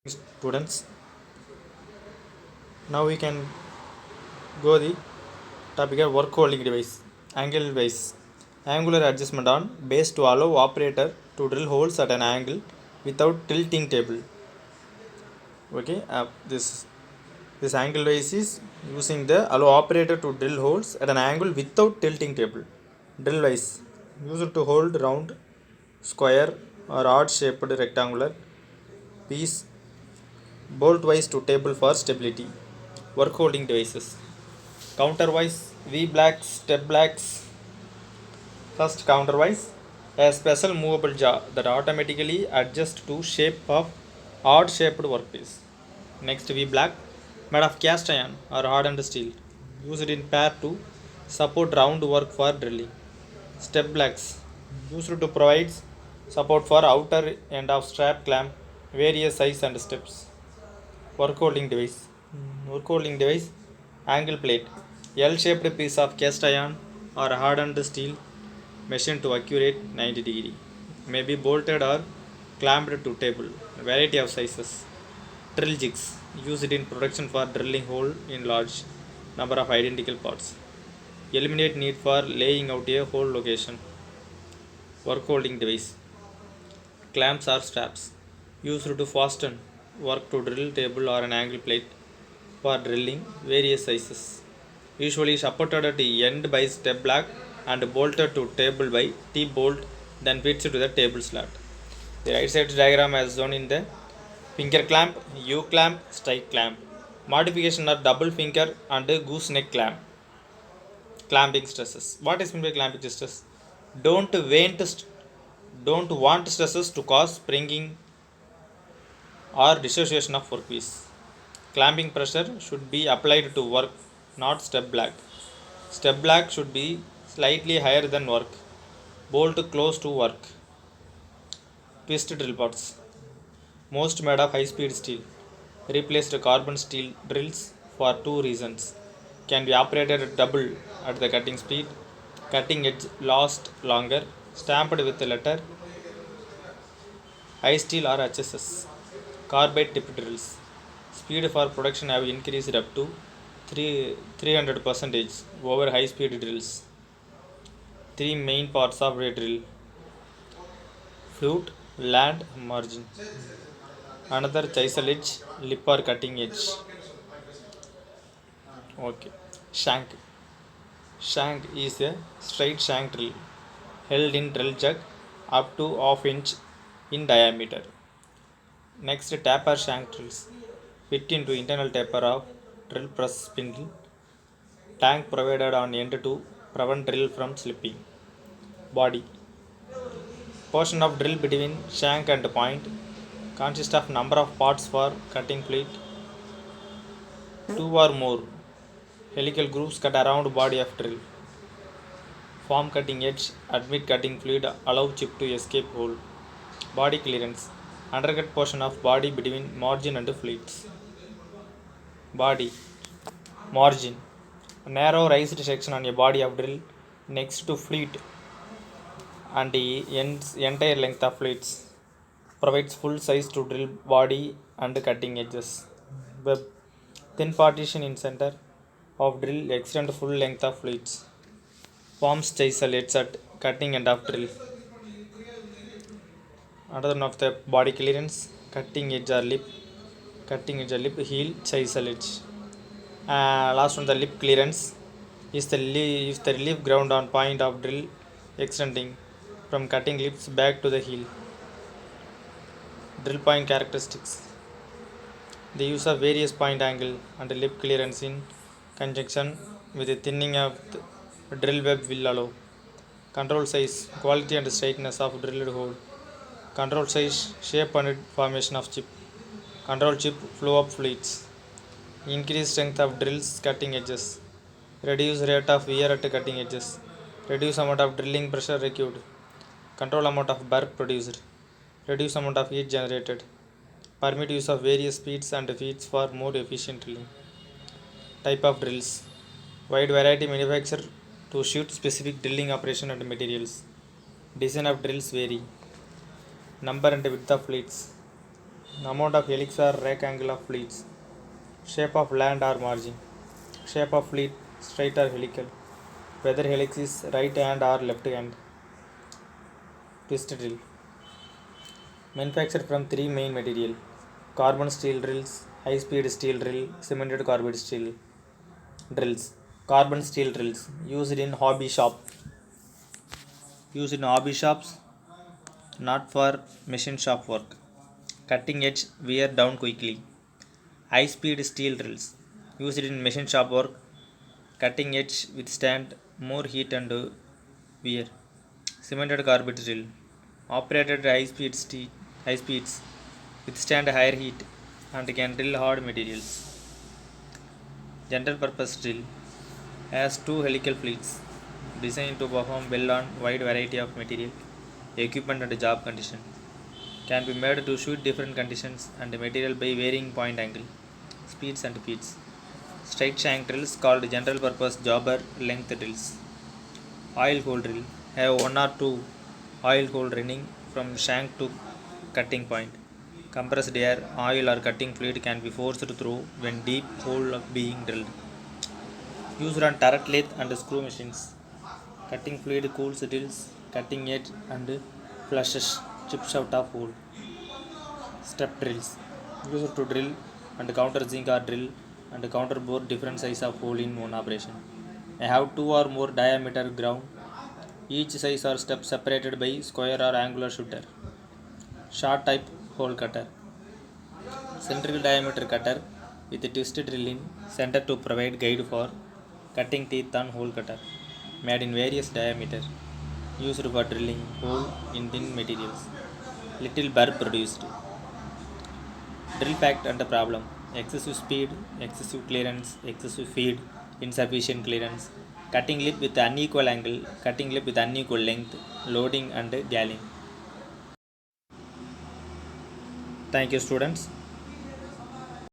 Students, now we can go the topic of work holding device. Angle device, angular adjustment on base to allow operator to drill holes at an angle without tilting table. Okay, this angle device is using the allow operator to drill holes at an angle without tilting table. Drill device used to hold round, square or odd shaped rectangular piece bolt wise to table for stability. Work holding devices. Counterwise, V blacks, step blacks. First counterwise, a special movable jaw that automatically adjusts to shape of odd shaped workpiece. Next V black, made of cast iron or hardened steel, used in pair to support round work for drilling. Step blacks, used to provide support for outer end of strap clamp, various size and steps. Work holding device. Work holding device, angle plate, L-shaped piece of cast iron or hardened steel machined to accurate 90°. May be bolted or clamped to table. Variety of sizes. Drill jigs, used in production for drilling hole in large number of identical parts. Eliminate need for laying out a hole location. Work holding device. Clamps or straps, used to fasten work to drill table or an angle plate for drilling various sizes. Usually supported at the end by step block and bolted to table by T-bolt, then fixed to the table slot. The right side diagram as shown in the finger clamp, U-clamp, strike clamp. Modification of double finger and gooseneck clamp. Clamping stresses. What is meant by clamping stress? Don't want stresses to cause springing or dissociation of workpiece. Clamping pressure should be applied to work, not step block. Step block should be slightly higher than work. Bolt close to work. Twist drill parts, most made of high speed steel. Replaced carbon steel drills for two reasons. Can be operated at double at the cutting speed. Cutting edge last longer. Stamped with the letter high steel or HSS. Carbide tip drills. Speed for production have increased up to 300% over high speed drills. Three main parts of a drill: flute, land, margin. Another chisel edge, lip or cutting edge. Okay. Shank. Shank is a straight shank drill held in drill jug up to half inch in diameter. Next, taper shank drills fit into internal taper of drill press spindle. Tank provided on end to prevent drill from slipping. Body. Portion of drill between shank and point consists of number of parts for cutting fluid. Two or more helical grooves cut around body of drill. Form cutting edge, admit cutting fluid, allow chip to escape hole. Body clearance, undercut portion of body between margin and fluids. Body, margin, narrow raised section on a body of drill next to fluid and the entire length of fluids. Provides full size to drill body and cutting edges. Web, thin partition in center of drill extend full length of fluids. Forms chisel edge at cutting end of drill. Another one of the body clearance, cutting edge or lip, heel, chisel edge. Last one, the lip clearance is the relief ground on point of drill extending from cutting lips back to the heel. Drill point characteristics. The use of various point angle and lip clearance in conjunction with the thinning of the drill web will allow. Control size, quality and straightness of drilled hole. Control size, shape and formation of chip. Control chip, flow of fluids. Increase strength of drills cutting edges. Reduce rate of wear at cutting edges. Reduce amount of drilling pressure required. Control amount of burr produced. Reduce amount of heat generated. Permit use of various speeds and feeds for more efficient drilling. Type of drills. Wide variety manufactured to suit specific drilling operation and materials. Design of drills vary. Number and width of fluids. Amount of helix or rake angle of fleets. Shape of land or margin. Shape of fleet straight or helical. Whether helix is right hand or left hand. Twist drill. Manufactured from three main material: carbon steel drills, high speed steel drill, cemented carbide steel drills. Carbon steel drills used in hobby shops, not for machine shop work. Cutting edge, wear down quickly. High speed steel drills used in machine shop work. Cutting edge, withstand more heat and wear. Cemented carbide drill operated high speeds, withstand higher heat and can drill hard materials. General purpose drill has two helical fleets designed to perform well on wide variety of material, equipment and job condition. Can be made to suit different conditions and material by varying point angle, speeds and feeds. Straight shank drills called general purpose jobber length drills. Oil hole drill have one or two oil hole running from shank to cutting point. Compressed air, oil or cutting fluid can be forced through when deep hole being drilled. Used on turret lathe and screw machines. Cutting fluid cools drills, cutting edge and flushes chips out of hole. Step drills used to drill and counter zinc or drill and counter bore different size of hole in one operation. I have two or more diameter ground, each size or step separated by square or angular shooter. Short type hole cutter. Central diameter cutter with a twisted drill in center to provide guide for cutting teeth on hole cutter. Made in various diameter. Used for drilling hole in thin materials. Little burr produced. Drill fact and the problem: excessive speed, excessive clearance, excessive feed, insufficient clearance, cutting lip with unequal angle, cutting lip with unequal length, loading and galling. Thank you, students.